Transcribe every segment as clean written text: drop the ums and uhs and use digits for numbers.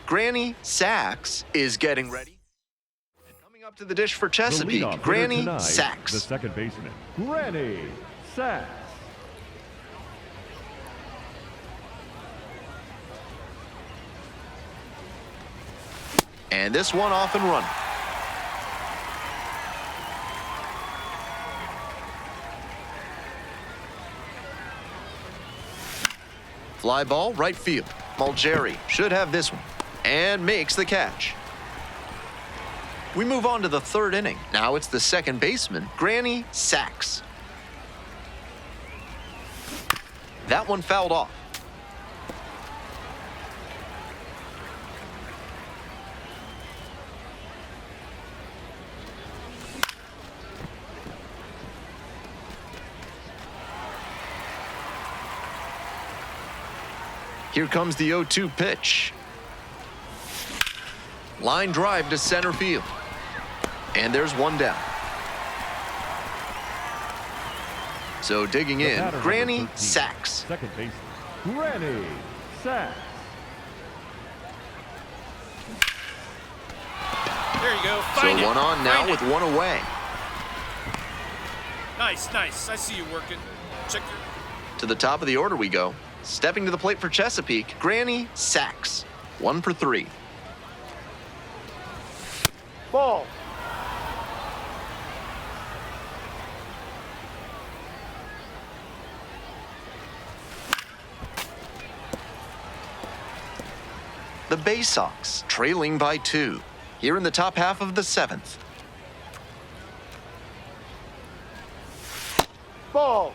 Granny Sachs is getting ready. And coming up to the dish for The Chesapeake, leadoff hitter Granny tonight, the Sachs. second baseman, Granny Sachs. And this one off and running. Fly ball, right field. Mulgeri should have this one and makes the catch. We move on to the third inning. Now it's the second baseman, Granny Sachs. That one fouled off. Here comes the 0-2 pitch. Line drive to center field. And there's one down. So digging in, Granny 13, Sachs. Second baseman, Granny Sachs. There you go. So Find it. one on now Find with it. one away. Nice, nice. I see you working. Check your... To the top of the order we go. Stepping to the plate for Chesapeake, Granny Sachs. 1 for 3. Ball. The Bay Sox trailing by 2. Here in the top half of the 7th. Ball.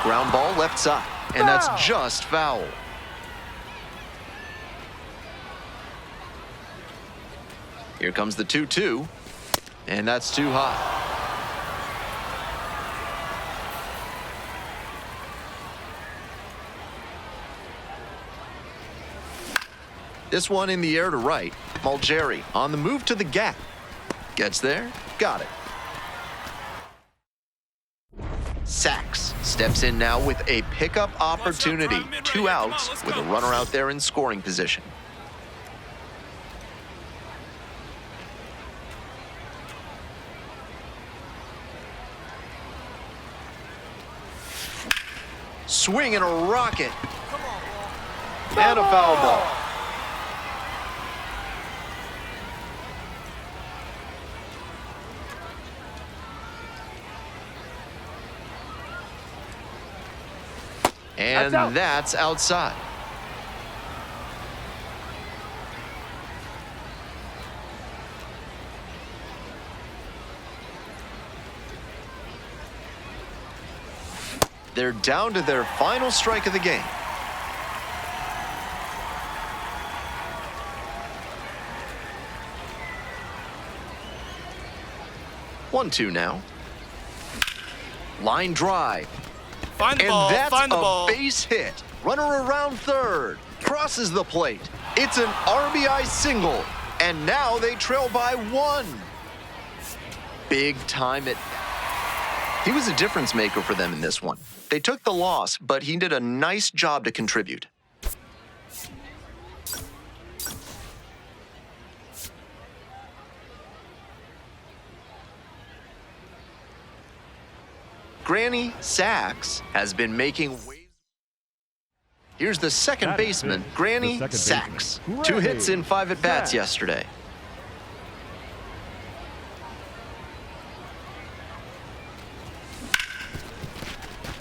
Ground ball left side. And that's just foul. Here comes the 2-2. And that's too high. This one in the air to right. Mulgeri on the move to the gap. Gets there. Got it. Sachs steps in now with a pickup opportunity. 2 outs with a runner out there in scoring position. Swing and a rocket. And a foul ball. And that's outside. They're down to their final strike of the game. One, 2 now. Line drive. Find the And ball. that's Find the a ball. base hit. Runner around third. Crosses the plate. It's an RBI single. And now they trail by 1. Big time at... He was a difference maker for them in this one. They took the loss, but he did a nice job to contribute. Granny Sachs has been making waves. Here's the second baseman, Granny Sachs. 2 hits in 5 at-bats yesterday.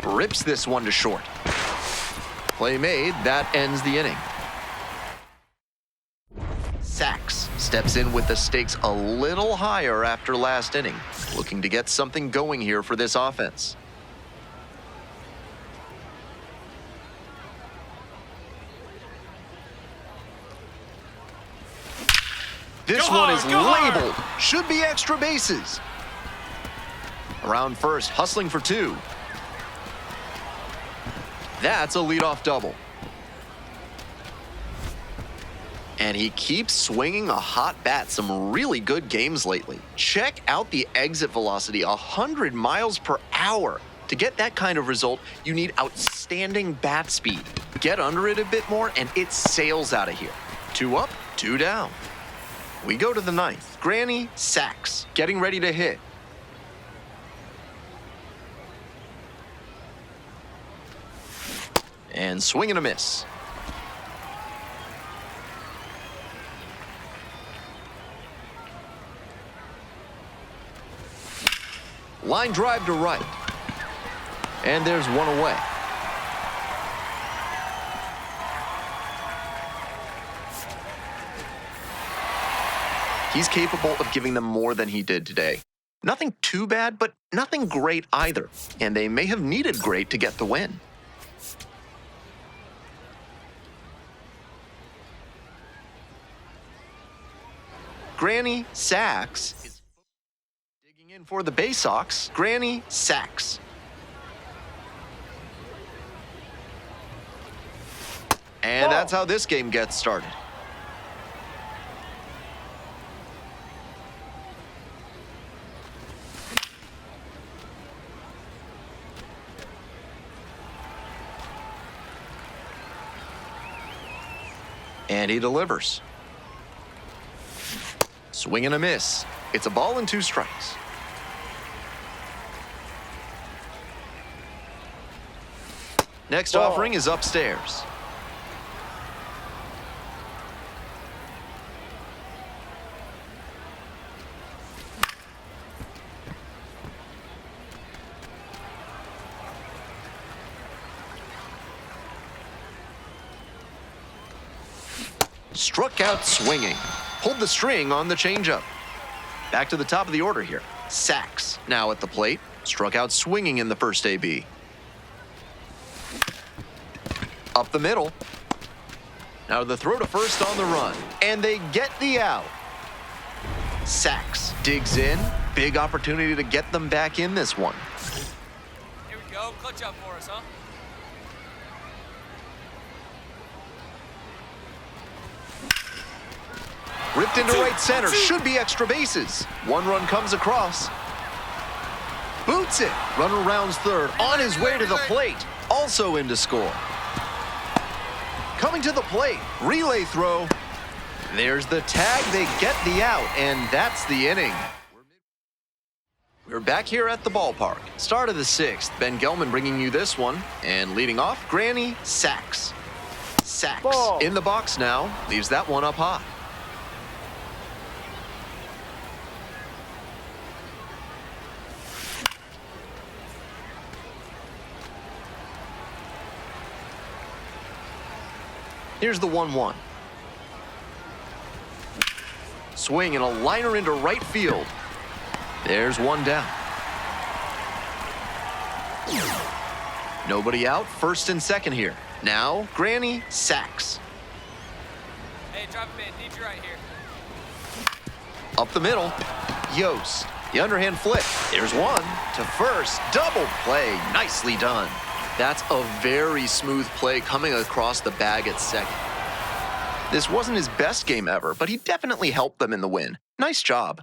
Rips this one to short. Play made, that ends the inning. Sachs steps in with the stakes a little higher after last inning, looking to get something going here for this offense. This one is labeled. Should be extra bases. Around first, hustling for 2. That's a leadoff double. And he keeps swinging a hot bat. Some really good games lately. Check out the exit velocity, 100 miles per hour. To get that kind of result, you need outstanding bat speed. Get under it a bit more, and it sails out of here. 2 up, 2 down. We go to the 9th. Granny Sachs, getting ready to hit. And swing and a miss. Line drive to right. And there's one away. He's capable of giving them more than he did today. Nothing too bad, but nothing great either. And they may have needed great to get the win. Granny Sachs is digging in for the Bay Sox. Granny Sachs. And that's how this game gets started. And he delivers. Swing and a miss. It's a ball and 2 strikes. Next offering is upstairs. Struck out swinging. Pulled the string on the changeup. Back to the top of the order here. Sachs now at the plate. Struck out swinging in the first AB. Up the middle. Now the throw to first on the run. And they get the out. Sachs digs in. Big opportunity to get them back in this one. Here we go. Clutch up for us, huh? Ripped into right center. Should be extra bases. 1 run comes across. Boots it. Runner rounds third. On his way to the plate. Also in to score. Coming to the plate. Relay throw. There's the tag. They get the out. And that's the inning. We're back here at the ballpark. Start of the 6th. Ben Gelman bringing you this one. And leading off, Granny Sachs. Sachs in the box now. Leaves that one up high. Here's the 1-1. Swing and a liner into right field. There's one down. Nobody out, first and second here. Now, Granny Sachs. Hey, drop a man. Need you right here. Up the middle. Yost. The underhand flip. There's one to first. Double play. Nicely done. That's a very smooth play coming across the bag at second. This wasn't his best game ever, but he definitely helped them in the win. Nice job.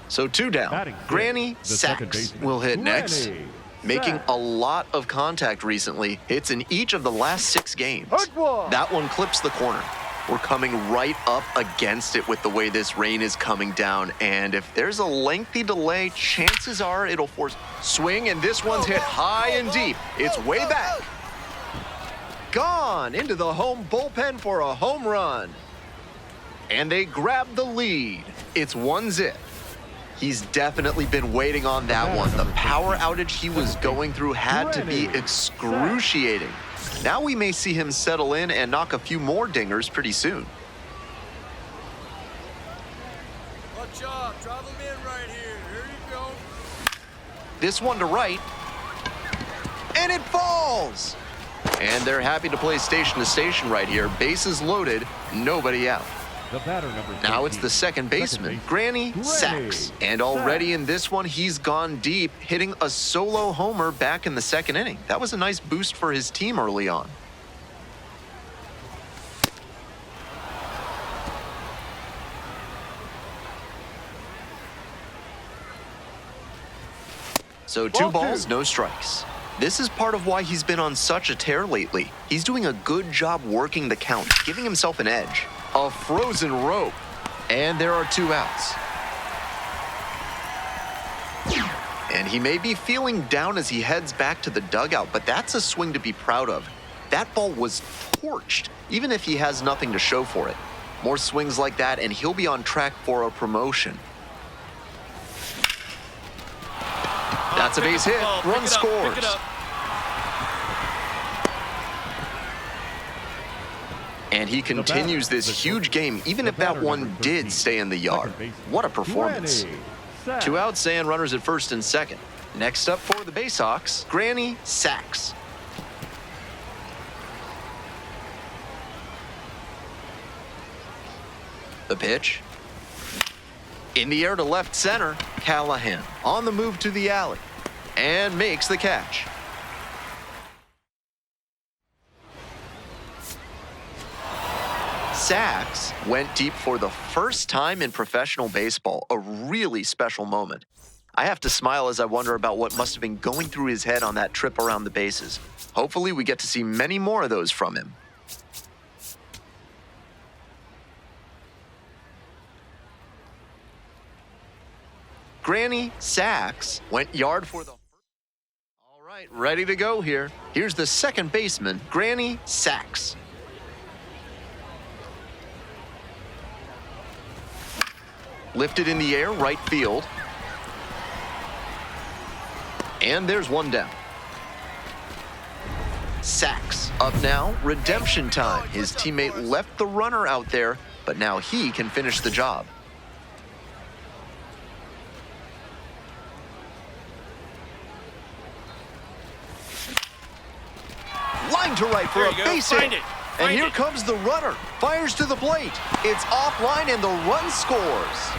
So 2 down. Batting fifth, Granny the second Sachs baseman, will hit next. Granny Making Sachs. a lot of contact recently. Hits in each of the last 6 games. That one clips the corner. We're coming right up against it with the way this rain is coming down. And if there's a lengthy delay, chances are it'll force swing, and this one's hit high and deep. It's way back. Gone into the home bullpen for a home run. And they grab the lead. It's 1-0. He's definitely been waiting on that one. The power outage he was going through had to be excruciating. Now we may see him settle in and knock a few more dingers pretty soon. Good job. Drive him in right here. Here you go. This one to right. And it falls! And they're happy to play station to station right here. Bases loaded, nobody out. The batter number 13. Now it's the second baseman, Granny Sachs. And already in this one, he's gone deep, hitting a solo homer back in the second inning. That was a nice boost for his team early on. So two balls, no strikes. This is part of why he's been on such a tear lately. He's doing a good job working the count, giving himself an edge. A frozen rope. And there are 2 outs. And he may be feeling down as he heads back to the dugout, but that's a swing to be proud of. That ball was torched, even if he has nothing to show for it. More swings like that, and he'll be on track for a promotion. That's a base hit. Run scores. And he continues this huge game, even if that one did stay in the yard. What a performance. 2 outs and runners at first and second. Next up for the Baysox, Granny Sachs. The pitch. In the air to left center, Callahan on the move to the alley and makes the catch. Sachs went deep for the first time in professional baseball, a really special moment. I have to smile as I wonder about what must have been going through his head on that trip around the bases. Hopefully we get to see many more of those from him. Granny Sachs went yard for the... All right, ready to go here. Here's the second baseman, Granny Sachs. Lifted in the air, right field. And there's one down. Sachs up now, redemption time. His teammate left the runner out there, but now he can finish the job. Line to right for a base hit. And here comes the runner. Fires to the plate. It's offline and the run scores.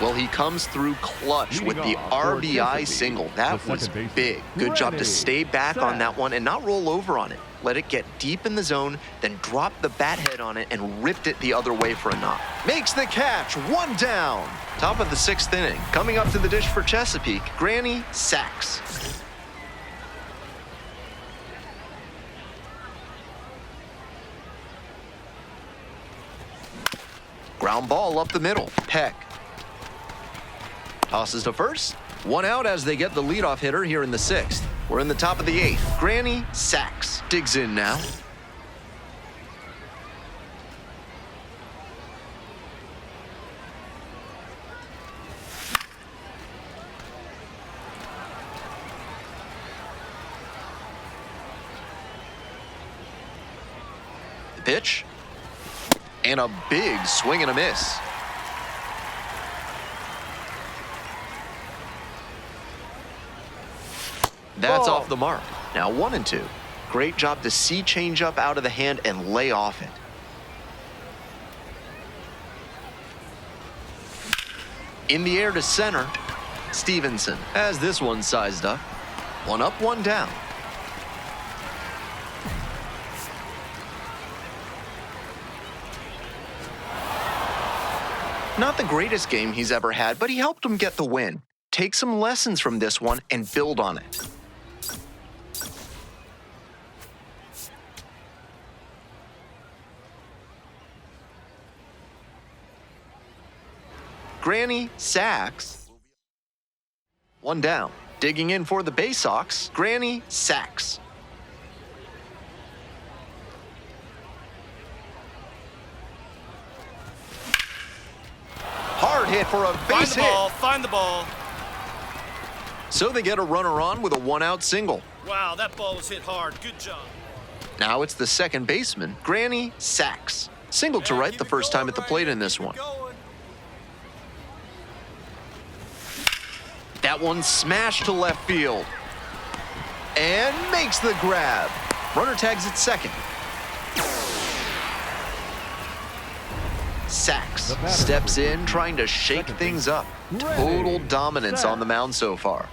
Well, he comes through clutch with the RBI single. That was big. Good job to stay back on that one and not roll over on it. Let it get deep in the zone, then drop the bat head on it and ripped it the other way for a knock. Makes the catch, 1 down. Top of the 6th inning. Coming up to the dish for Chesapeake, Granny Sachs. Ground ball up the middle. Peck tosses to first. 1 out as they get the leadoff hitter here in the 6th. We're in the top of the 8th. Granny Sachs digs in now. The pitch. And a big swing and a miss. That's off the mark. Now 1-2. Great job to see changeup out of the hand and lay off it. In the air to center, Stevenson has this one sized up. 1 up, 1 down. Not the greatest game he's ever had, but he helped him get the win. Take some lessons from this one and build on it. Granny Sachs. 1 down. Digging in for the Baysox, Granny Sachs. Hard hit for a base hit. Find the ball. So they get a runner on with a 1-out single. Wow, that ball was hit hard. Good job. Now it's the second baseman, Granny Sachs. Single to right the first time at the plate in this one. That one smashed to left field. And makes the grab. Runner tags at second. Sachs The batter, steps number in, 15, trying to shake second things base. up. Ready, Total dominance set. on the mound so far.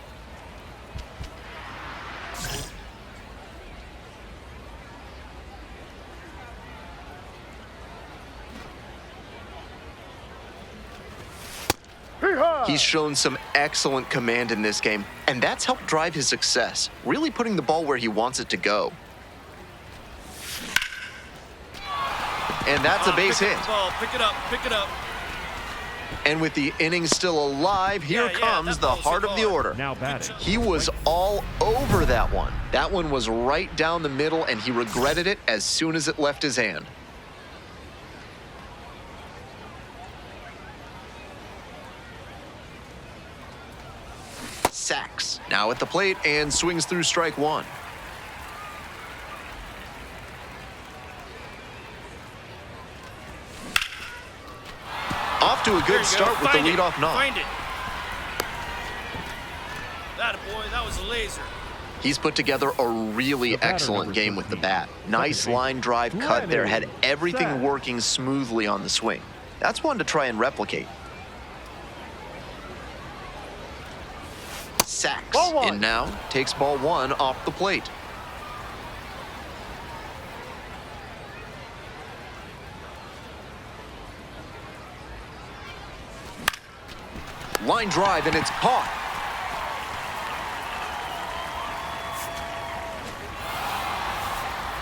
He's shown some excellent command in this game, and that's helped drive his success, really putting the ball where he wants it to go. And that's a base hit. Pick it up, pick it up. And with the inning still alive, here Yeah, comes that the ball's heart hit of the hard. order. Now batting. He was all over that one. That one was right down the middle, and he regretted it as soon as it left his hand. Sachs now at the plate and swings through strike one. Off to a There good you start go. with the Find it. leadoff knock. Find it. That boy, that was a laser. He's put together a really The batter, excellent number game with the 15. bat. Nice Second base. line drive cut there, had Ready, everything set. working smoothly on the swing. That's one to try and replicate. Sachs Ball one. in now, takes ball one off the plate. Line drive, and it's caught.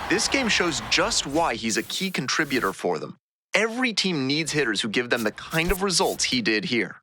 This game shows just why he's a key contributor for them. Every team needs hitters who give them the kind of results he did here.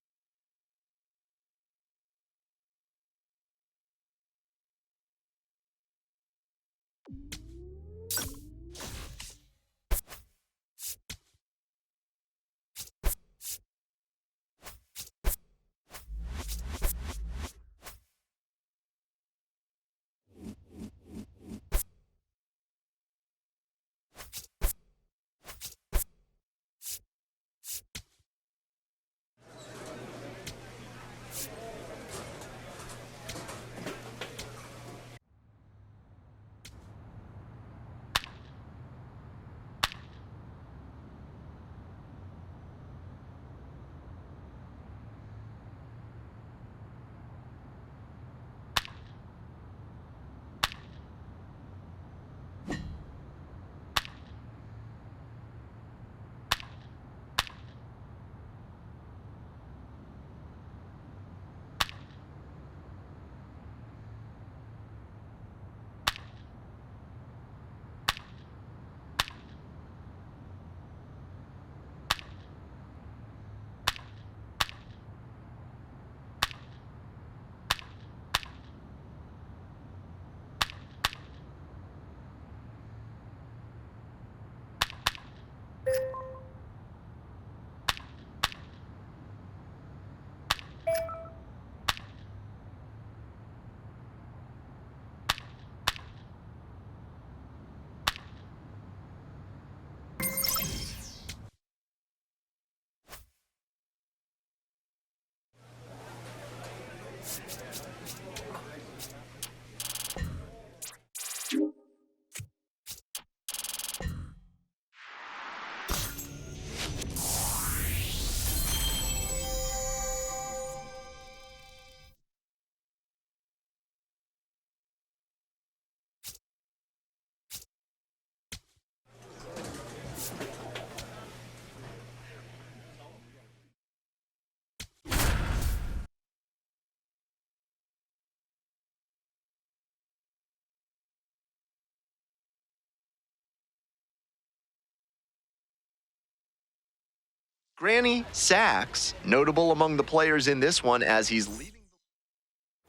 Granny Sachs, notable among the players in this one as he's leading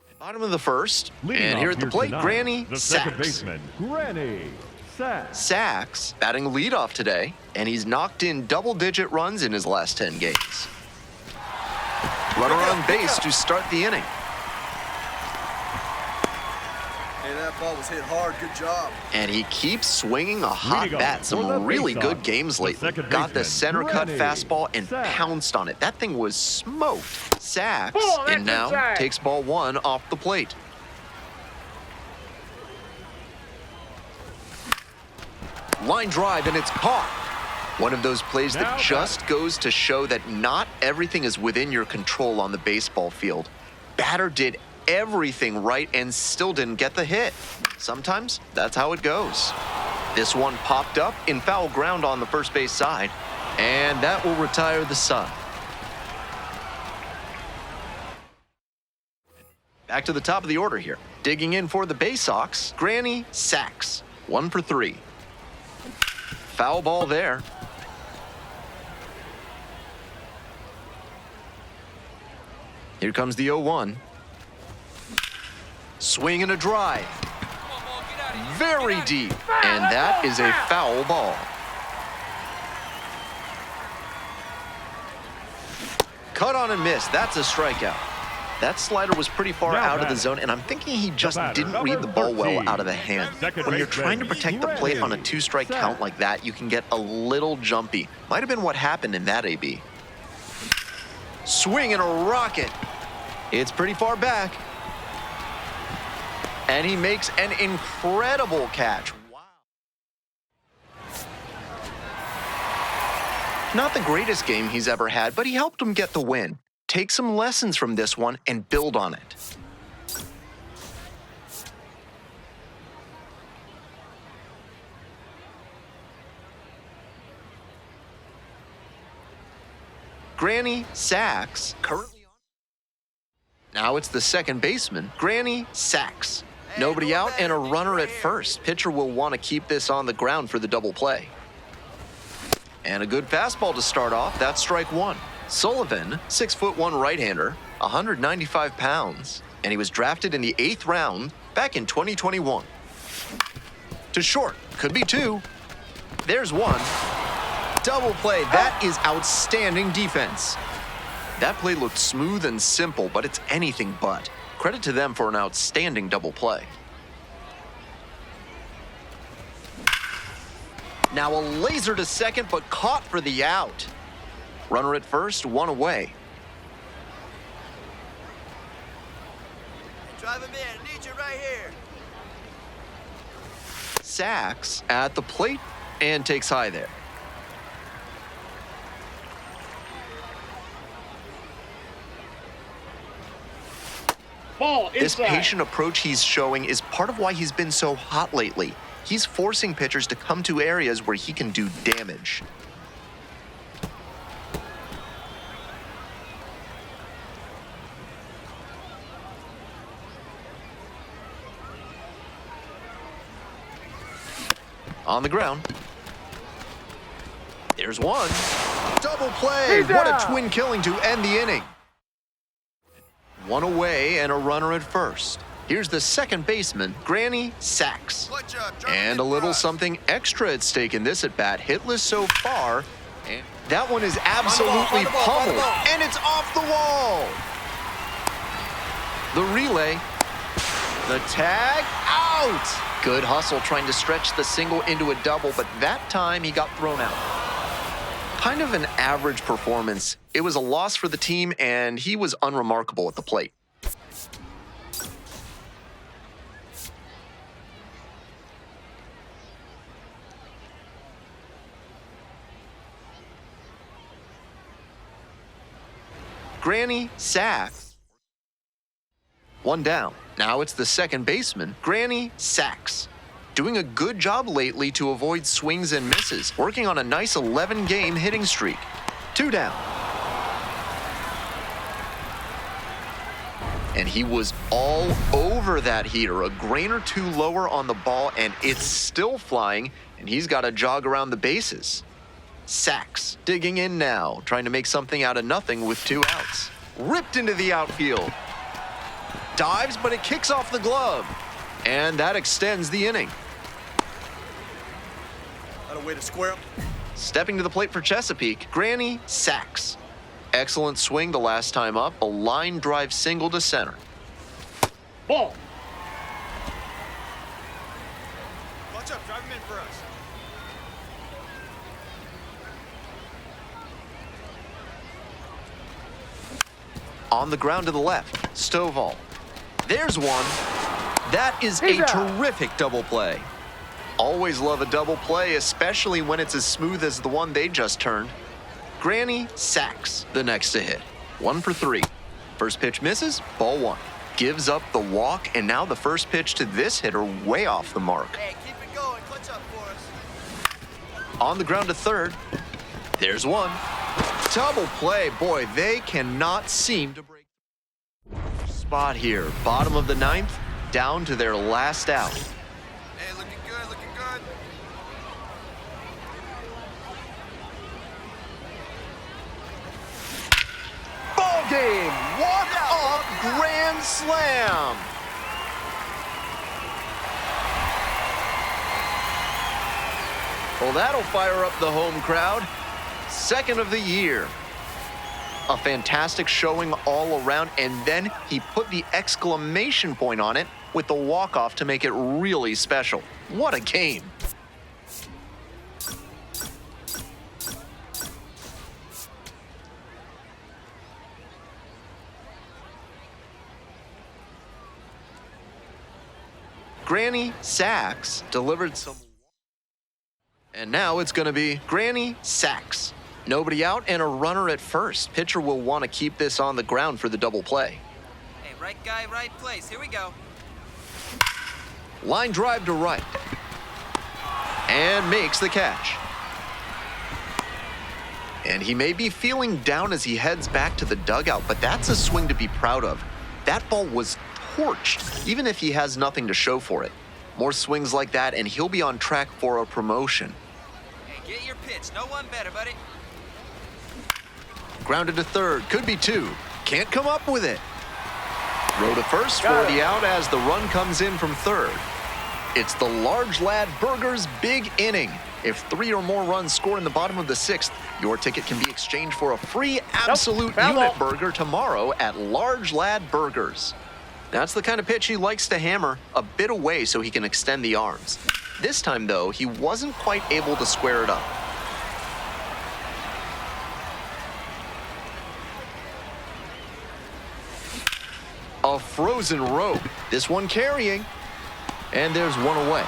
the bottom of the first. Leading And off here at the plate, tonight, Granny the second Sachs. baseman, Granny Sachs. Sachs batting leadoff today, and he's knocked in double-digit runs in his last 10 games. Runner on base to start the inning. Hey, that ball was hit hard. Good job. And he keeps swinging a hot Leading off bat. for the Some really faceoff, good games the lately. second Got the baseman, center cut Granny fastball and Sachs. pounced on it. That thing was smoked. Sachs Oh, that's in now, inside. takes ball one off the plate. Line drive, and it's caught. One of those plays Now that just goes to show that not everything is within your control on the baseball field. Batter did everything right and still didn't get the hit. Sometimes that's how it goes. This one popped up in foul ground on the first base side, and that will retire the side. Back to the top of the order here. Digging in for the Bay Sox, Granny Sachs. 1 for 3. Foul ball there. Here comes the 0-1. Swing and a drive. Very deep. And that is a foul ball. Cut on and miss. That's a strikeout. That slider was pretty far out of the zone, and I'm thinking he just didn't read the ball well out of the hand. When you're trying to protect the plate on a 2-strike count like that, you can get a little jumpy. Might have been what happened in that AB. Swing and a rocket. It's pretty far back. And he makes an incredible catch. Wow. Not the greatest game he's ever had, but he helped him get the win. Take some lessons from this one and build on it. Granny Sachs currently on. Now it's the second baseman, Granny Sachs. Nobody out and a runner at first. Pitcher will want to keep this on the ground for the double play. And a good fastball to start off. That's strike 1. Sullivan, 6'1" right-hander, 195 pounds, and he was drafted in the 8th round back in 2021. To short, could be 2. There's 1. Double play, that is outstanding defense. That play looked smooth and simple, but it's anything but. Credit to them for an outstanding double play. Now a laser to second, but caught for the out. Runner at first, 1 away. Drive him in. Need you right here. Sachs at the plate and takes high there. Ball This inside. patient approach he's showing is part of why he's been so hot lately. He's forcing pitchers to come to areas where he can do damage. On the ground. There's 1. Double play. What a twin killing to end the inning. 1 away and a runner at first. Here's the second baseman, Granny Sachs. And a little something extra at stake in this at-bat. Hitless so far. And that one is absolutely pummeled. And it's off the wall. The relay. The tag. Out. Good hustle trying to stretch the single into a double, but that time he got thrown out. Kind of an average performance. It was a loss for the team, and he was unremarkable at the plate. Granny Sachs. 1 down. Now it's the second baseman, Granny Sachs. Doing a good job lately to avoid swings and misses, working on a nice 11-game hitting streak. 2 down. And he was all over that heater, a grain or 2 lower on the ball, and it's still flying, and he's got to jog around the bases. Sachs digging in now, trying to make something out of nothing with 2 outs. Ripped into the outfield. Dives, but it kicks off the glove. And that extends the inning. Got a way to square him. Stepping to the plate for Chesapeake, Granny Sachs. Excellent swing the last time up, a line drive single to center. Ball. Watch up, drive him in for us. On the ground to the left, Stovall. There's 1. That is a terrific double play. Always love a double play, especially when it's as smooth as the one they just turned. Granny sacks the next to hit. 1 for 3. First pitch misses, ball 1. Gives up the walk, and now the first pitch to this hitter way off the mark. Hey, keep it going. Clutch up for us. On the ground to third. There's 1. Double play. Boy, they cannot seem to break. Spot here. Bottom of the 9th, down to their last out. Hey, looking good, looking good. Ball game. Walk-off grand slam. Well, that'll fire up the home crowd. Second of the year. A fantastic showing all around, and then he put the exclamation point on it with the walk-off to make it really special. What a game. Granny Sacks delivered some. And now it's going to be Granny Sacks. Nobody out and a runner at first. Pitcher will want to keep this on the ground for the double play. Hey, right guy, right place. Here we go. Line drive to right. And makes the catch. And he may be feeling down as he heads back to the dugout, but that's a swing to be proud of. That ball was torched, even if he has nothing to show for it. More swings like that, and he'll be on track for a promotion. Hey, get your pitch. No one better, buddy. Grounded to third, could be 2. Can't come up with it. Throw to first for the out as the run comes in from third. It's the large lad burgers big inning. If 3 or more runs scored in the bottom of the 6th, your ticket can be exchanged for a free absolute unit burger tomorrow at Large Lad Burgers. That's the kind of pitch he likes to hammer a bit away so he can extend the arms. This time, though, he wasn't quite able to square it up. A frozen rope. This one carrying. And there's 1 away.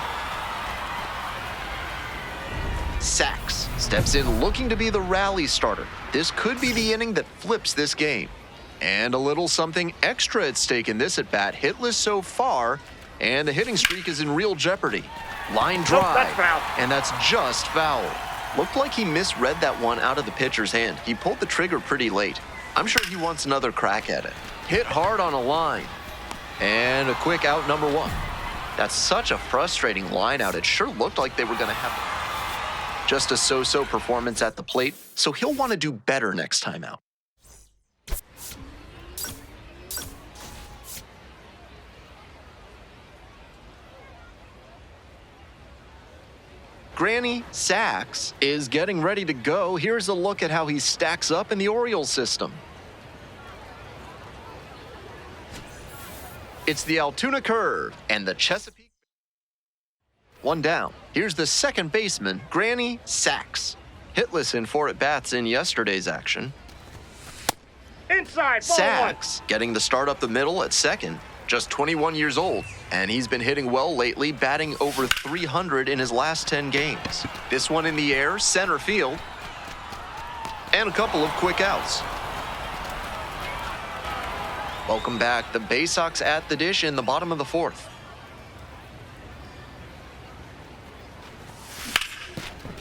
Sacks steps in looking to be the rally starter. This could be the inning that flips this game. And a little something extra at stake in this at-bat. Hitless so far, and the hitting streak is in real jeopardy. Line drive, that's foul. And that's just foul. Looked like he misread that one out of the pitcher's hand. He pulled the trigger pretty late. I'm sure he wants another crack at it. Hit hard on a line. And a quick out, number 1. That's such a frustrating line out. It sure looked like they were going to have just a so-so performance at the plate, so he'll want to do better next time out. Granny Sacks is getting ready to go. Here's a look at how he stacks up in the Orioles system. It's the Altoona curve and the Chesapeake. 1 down. Here's the second baseman, Granny Sacks. Hitless in 4 at-bats in yesterday's action. Inside, ball 1. Sacks getting the start up the middle at second. Just 21 years old, and he's been hitting well lately, batting over 300 in his last 10 games. This one in the air, center field, and a couple of quick outs. Welcome back. The Bay Sox at the dish in the bottom of the 4th.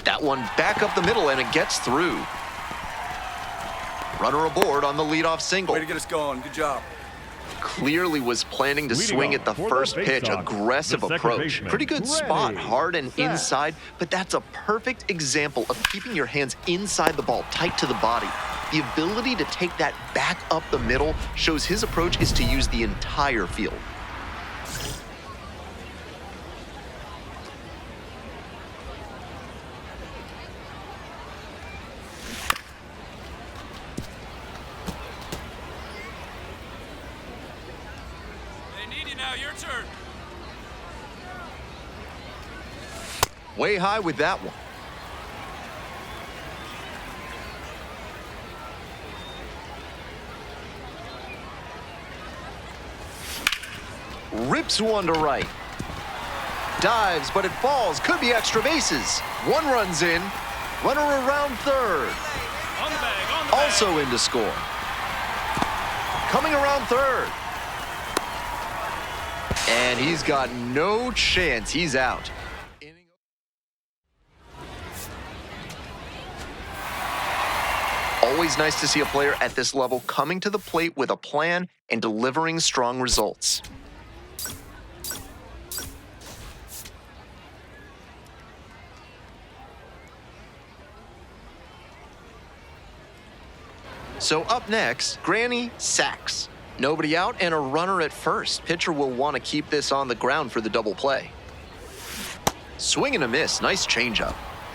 That one back up the middle, and it gets through. Runner aboard on the leadoff single. Way to get us going. Good job. Clearly was planning to Leading swing off at the for the first Bay pitch. Sox, Aggressive the second approach. baseman, Pretty good Granny spot, hard and Sacks. inside, but that's a perfect example of keeping your hands inside the ball, tight to the body. The ability to take that back up the middle shows his approach is to use the entire field. They need you now. Your turn. Way high with that one. Rips one to right. Dives, but it falls. Could be extra bases. One run's in. Runner around third. On the bag, on the bag. Also in to score. Coming around third. And he's got no chance. He's out. Always nice to see a player at this level coming to the plate with a plan and delivering strong results. So up next, Granny sacks. Nobody out and a runner at first. Pitcher will want to keep this on the ground for the double play. Swing and a miss. Nice changeup.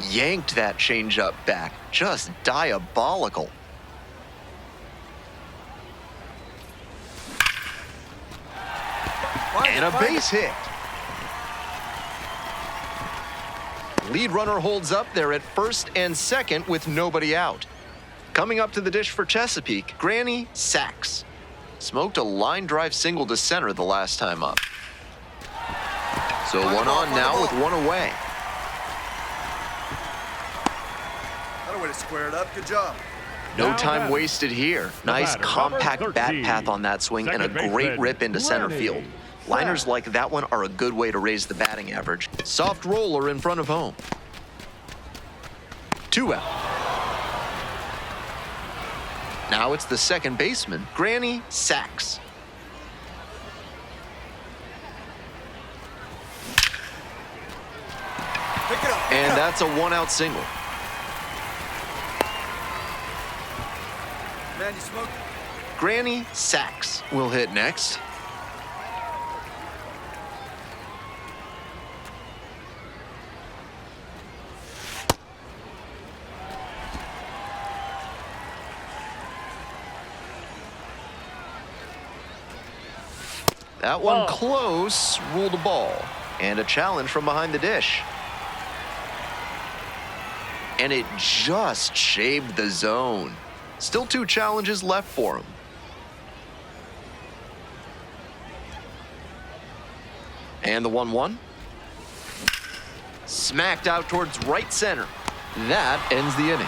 Yanked that changeup back. Just diabolical. And a base hit. Lead runner holds up there at first and second with nobody out. Coming up to the dish for Chesapeake, Granny sacks. Smoked a line drive single to center the last time up. So one on now with one away. Another way to square it up. Good job. No time wasted here. Nice compact bat path on that swing and a great rip into center field. Liners like that one are a good way to raise the batting average. Soft roller in front of home. 2 out. Now it's the second baseman, Granny sacks. Pick it up. And that's a 1-out single. Man, you smoking? Granny sacks will hit next. That one close, ruled a ball. And a challenge from behind the dish. And it just shaved the zone. Still 2 challenges left for him. And the 1-1. Smacked out towards right center. That ends the inning.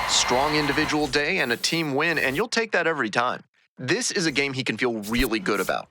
Strong individual day and a team win, and you'll take that every time. This is a game he can feel really good about.